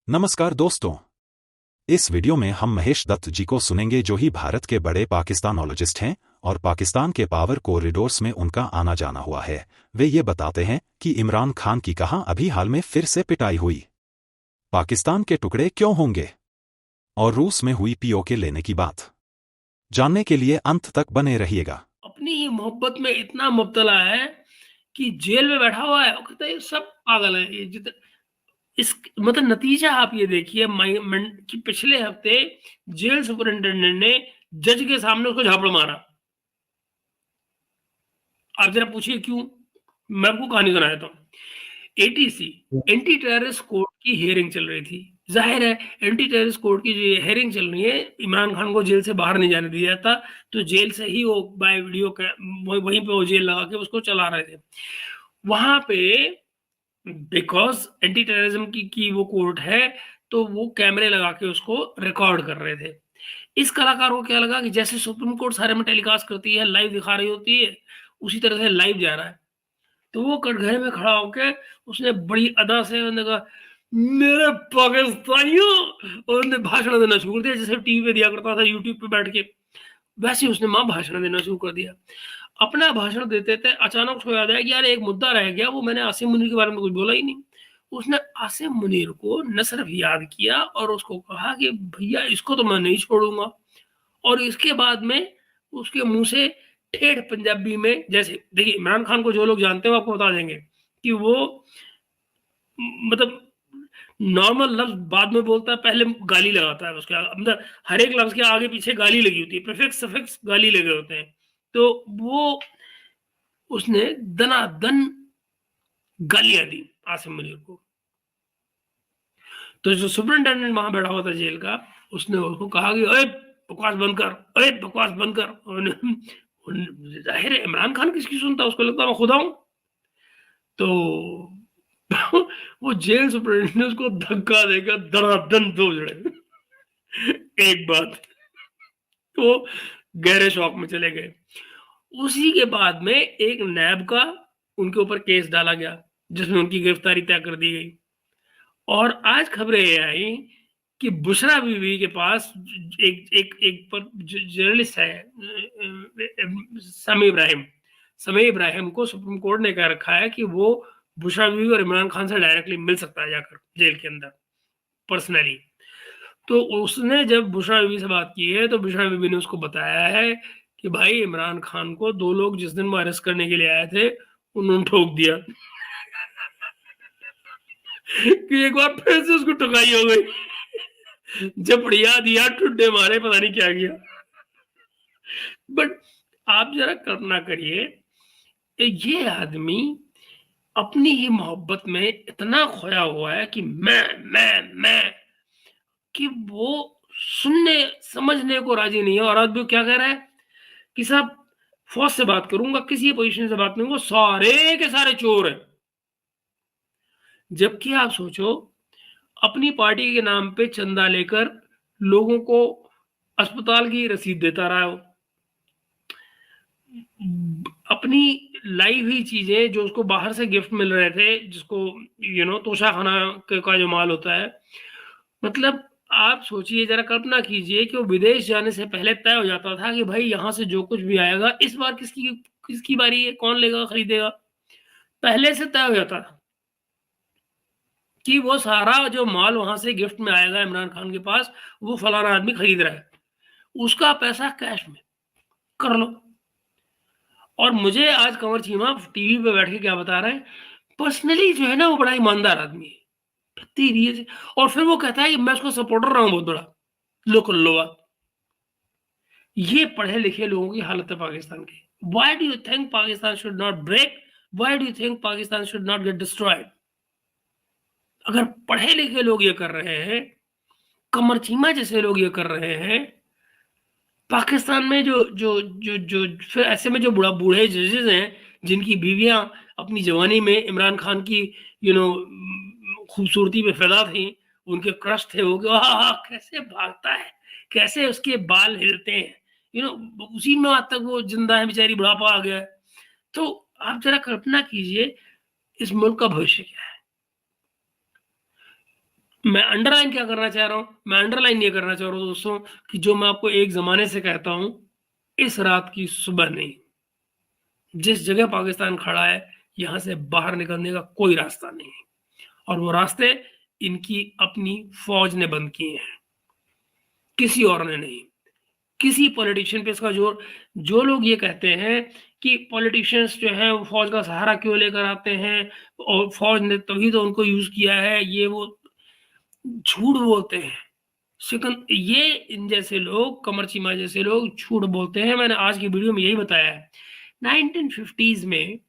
नमस्कार दोस्तों। इस वीडियो में हम महेश दत्त जी को सुनेंगे जो ही भारत के बड़े पाकिस्तानोलॉजिस्ट हैं और पाकिस्तान के पावर कॉरिडोर्स में उनका आना जाना हुआ है। वे ये बताते हैं कि इमरान खान की कहाँ अभी हाल में फिर से पिटाई हुई, पाकिस्तान के टुकड़े क्यों होंगे और रूस में हुई पीओके लेने की बात। जानने के लिए अंत तक बने रहिएगा। अपनी ही मोहब्बत में इतना मुब्तला है कि जेल में बैठा हुआ है। वो कहता है ये सब पागल है। ये इस मतलब नतीजा आप ये देखिए कि पिछले हफ्ते जेल सुपरिटेंडेंट ने जज के सामने उसको झापड़ मारा। आप जरा पूछिए क्यों? मैं आपको कहानी सुनाया था। एटीसी एंटी टेररिस्ट कोर्ट की हियरिंग चल रही थी। जाहिर है एंटी टेररिस्ट कोर्ट की जो हियरिंग चल रही है, इमरान खान को जेल से बाहर नहीं जाने दिया जाता, तो जेल से ही वो बाय वीडियो वहीं पे वो जेल लगा के उसको चला रहे थे। वहां पे बिकॉज एंटी टेररिज्म की वो कोर्ट है, तो वो कैमरे लगा के उसको रिकॉर्ड कर रहे थे। इस कलाकार को क्या लगा कि जैसे सुप्रीम कोर्ट सारे में टेलीकास्ट करती है, लाइव दिखा रही होती है, उसी तरह से लाइव जा रहा है। तो वो कटघरे में खड़ा होके उसने बड़ी अदा से उन्होंने कहा, मेरे पाकिस्तानियों, और उन्होंने भाषण देना शुरू कर दिया जैसे टीवी पे दिया करता था यूट्यूब पे बैठ के। वैसे ही उसने माँ भाषण देना शुरू कर दिया। अपना भाषण देते थे अचानक उसको याद आया कि यार एक मुद्दा रह गया, वो मैंने आसिम मुनीर के बारे में कुछ बोला ही नहीं। उसने आसिम मुनीर को न सिर्फ याद किया और उसको कहा कि भैया इसको तो मैं नहीं छोड़ूंगा। और इसके बाद में उसके मुंह से ठेठ पंजाबी में, जैसे देखिए इमरान खान को जो लोग जानते हैं वो आपको बता देंगे कि वो मतलब नॉर्मल लफ्ज बाद में बोलता है, पहले गाली लगाता है उसके मतलब हर एक लफ्ज के आगे पीछे गाली लगी होती है, प्रीफिक्स सफिक्स गाली लगे होते हैं। तो वो उसने दनादन गालियां दी आसिम मुनीर को। तो जो सुपरिटेंडेंट वहां बैठा हुआ था जेल का, उसने उसको कहा कि अरे बकवास बंद कर, अरे बकवास बंद कर। जाहिर है इमरान खान किसकी सुनता, उसको लगता मैं खुदा हूं। तो वो जेल सुपरिटेंडेंट ने उसको धक्का देकर दनादन दो जड़े। एक बात, तो गहरे शौक में चले गए। उसी के बाद में एक नैब का उनके ऊपर केस डाला गया जिसमें उनकी गिरफ्तारी तय कर दी गई। और आज खबरें ये आई कि बुशरा बीवी के पास एक एक एक पर जर्नलिस्ट है, समी इब्राहिम को सुप्रीम कोर्ट ने कह रखा है कि वो बुशरा बीवी और इमरान खान से डायरेक्टली मिल सकता है जाकर जेल के अंदर पर्सनली। तो उसने जब बुशरा बीवी से बात की है तो बुशरा बीवी ने उसको बताया है कि भाई इमरान खान को दो लोग जिस दिन वो अरेस्ट करने के लिए आए थे उन्होंने ठोक दिया। कि एक बार फिर से उसको ठुकाई हो गई। जब बढ़िया दिया ठुड्डे मारे, पता नहीं क्या किया। बट आप जरा कल्पना करिए, ये आदमी अपनी ही मोहब्बत में इतना खोया हुआ है कि मैं कि वो सुनने समझने को राजी नहीं है। और आज भी क्या कह रहा है कि साहब फौज से बात करूंगा, किसी पोजीशन से बात नहीं, वो सारे के सारे चोर हैं। जबकि आप सोचो, अपनी पार्टी के नाम पे चंदा लेकर लोगों को अस्पताल की रसीद देता रहा हो, अपनी लाई हुई चीजें जो उसको बाहर से गिफ्ट मिल रहे थे, जिसको तोशा खाना का जो माल होता है, मतलब आप सोचिए, जरा कल्पना कीजिए कि वो विदेश जाने से पहले तय हो जाता था कि भाई यहाँ से जो कुछ भी आएगा इस बार किसकी किसकी बारी है, कौन लेगा खरीदेगा, पहले से तय हो जाता था कि वो सारा जो माल वहां से गिफ्ट में आएगा इमरान खान के पास, वो फलाना आदमी खरीद रहा है, उसका पैसा कैश में कर लो। और मुझे आज कंवर चीमा टीवी पे बैठ के क्या बता रहे हैं, पर्सनली जो है ना वो बड़ा ईमानदार आदमी है, और फिर वो कहता है कि मैं उसका सपोर्टर रहा हूं बहुत बड़ा। लो कर लो बात। ये पढ़े लिखे लोगों की हालत है पाकिस्तान की। Why do you think Pakistan should not break? Why do you think Pakistan should not get destroyed? अगर पढ़े लिखे लोग ये कर रहे हैं, कमर चीमा जैसे लोग ये कर रहे हैं, पाकिस्तान में जो जो जो जो फिर ऐसे में जो बूढ़े जजेस हैं जिनकी बीवियां अपनी जवानी में इमरान खान की खूबसूरती पे फिदा थी, उनके क्रश थे वो, कैसे भागता है, कैसे उसके बाल हिलते हैं, उसी में आज तक वो जिंदा है, बेचारी बुढ़ापा आ गया है। तो आप जरा कल्पना कीजिए इस मुल्क का भविष्य क्या है। मैं अंडरलाइन क्या करना चाह रहा हूँ? मैं अंडरलाइन ये करना चाह रहा हूँ दोस्तों कि जो मैं आपको एक ज़माने से कहता हूँ, इस रात की सुबह नहीं। जिस जगह पाकिस्तान खड़ा है, यहाँ से बाहर निकलने का कोई रास्ता नहीं है और वो रास्ते इनकी अपनी फ़ौज ने बंद किए हैं, किसी और ने नहीं। किसी पॉलिटिशियन पे इसका ज़ोर जो लोग ये कहते हैं कि पॉलिटिशियंस जो हैं वो फ़ौज का सहारा क्यों लेकर आते हैं और फ़ौज ने तभी तो उनको यूज़ किया है, ये वो झूठ बोलते हैं। ये इन जैसे लोग, कमर चीमा जैसे लोग झूठ बोलते हैं। मैंने आज की वीडियो में यही बताया है। 1950s में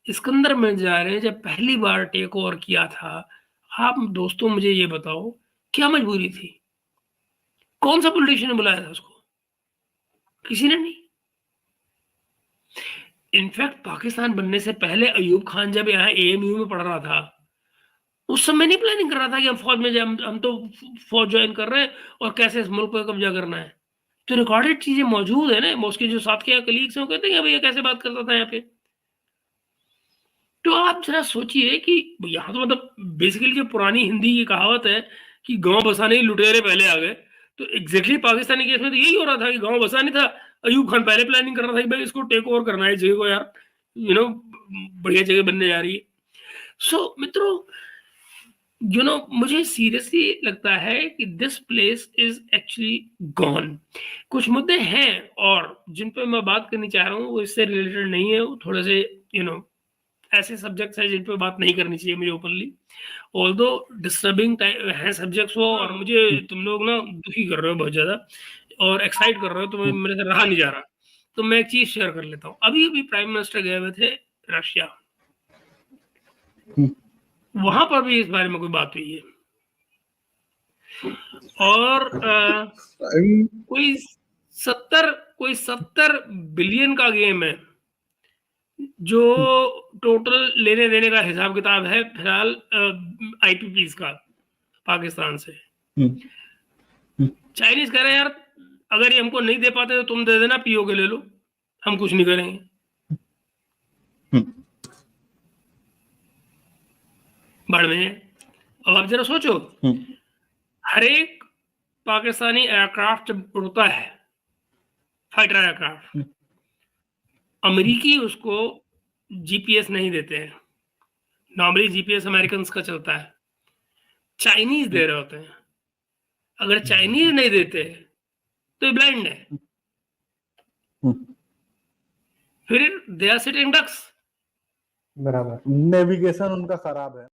सिकंदर मिर्ज़ा ने जब पहली बार टेक ओवर किया था, आप दोस्तों मुझे ये बताओ, क्या मजबूरी थी? कौन-सा पॉलिटिशियन ने बुलाया था उसको? किसी ने नहीं। इनफैक्ट पाकिस्तान बनने से पहले अयूब खान जब यहाँ एएमयू में पढ़ रहा था, उस समय नहीं प्लानिंग कर रहा था कि हम फ़ौज में जाए, हम तो फ़ौज जॉइन कर रहे हैं और कैसे इस मुल्क पे कब्ज़ा करना है। तो रिकॉर्डेड चीज़ें मौजूद है ना, उसके जो साथ के कलीग्स हैं वो कहते हैं कि भई ये कैसे बात करता था यहाँ पे। तो आप ज़रा सोचिए कि यहाँ तो मतलब बेसिकली जो पुरानी हिंदी की कहावत है कि गाँव बसाने ही लुटेरे पहले आ गए, तो एग्ज़ैक्टली पाकिस्तानी केस में तो यही हो रहा था कि गाँव बसा नहीं था, अयूब खान पहले प्लानिंग कर रहा था कि भाई इसको टेक ओवर करना है इस जगह को यार, बढ़िया जगह बनने जा रही है। सो मित्रों, मुझे सीरियसली लगता है कि this place is actually gone. कुछ मुद्दे हैं और जिन पे मैं बात करनी चाह रहा हूँ, वो इससे रिलेटेड नहीं है, वो थोड़े से यू नो ऐसे सब्जेक्ट्स हैं जिन पे बात नहीं करनी चाहिए मुझे ओपनली। ऑल्दो डिस्टर्बिंग है सब्जेक्ट्स वो और मुझे तुम लोग ना दुखी कर रहे हो बहुत ज़्यादा और एक्साइट कर रहे हो, तो मेरे से रहा नहीं जा रहा। तो मैं एक चीज़ शेयर कर लेता हूँ। अभी-अभी प्राइम मिनिस्टर गए हुए थे रशिया। वहाँ पर भी इस बारे में कोई बात हुई है। और कोई 70 बिलियन का गेम है, जो टोटल लेने-देने का हिसाब-किताब है फिलहाल आईपीपीज़ का पाकिस्तान से। चाइनीज़ कह रहे हैं यार, अगर ये हमको नहीं दे पाते तो तुम दे देना, पीओके ले लो, हम कुछ नहीं करेंगे। बढ़ में अब आप ज़रा सोचो, हर एक पाकिस्तानी एयरक्राफ्ट जब उड़ता है, फाइटर एयरक्राफ्ट, अमेरिकी उसको जीपीएस नहीं देते हैं। नॉर्मली जीपीएस अमेरिकन्स का चलता है, चाइनीज़ दे रहे होते हैं। अगर चाइनीज़ नहीं देते, तो ये ब्लाइंड है। फिर दे आर सिटिंग डक्स। बराबर, नेविगेशन उनका खराब है।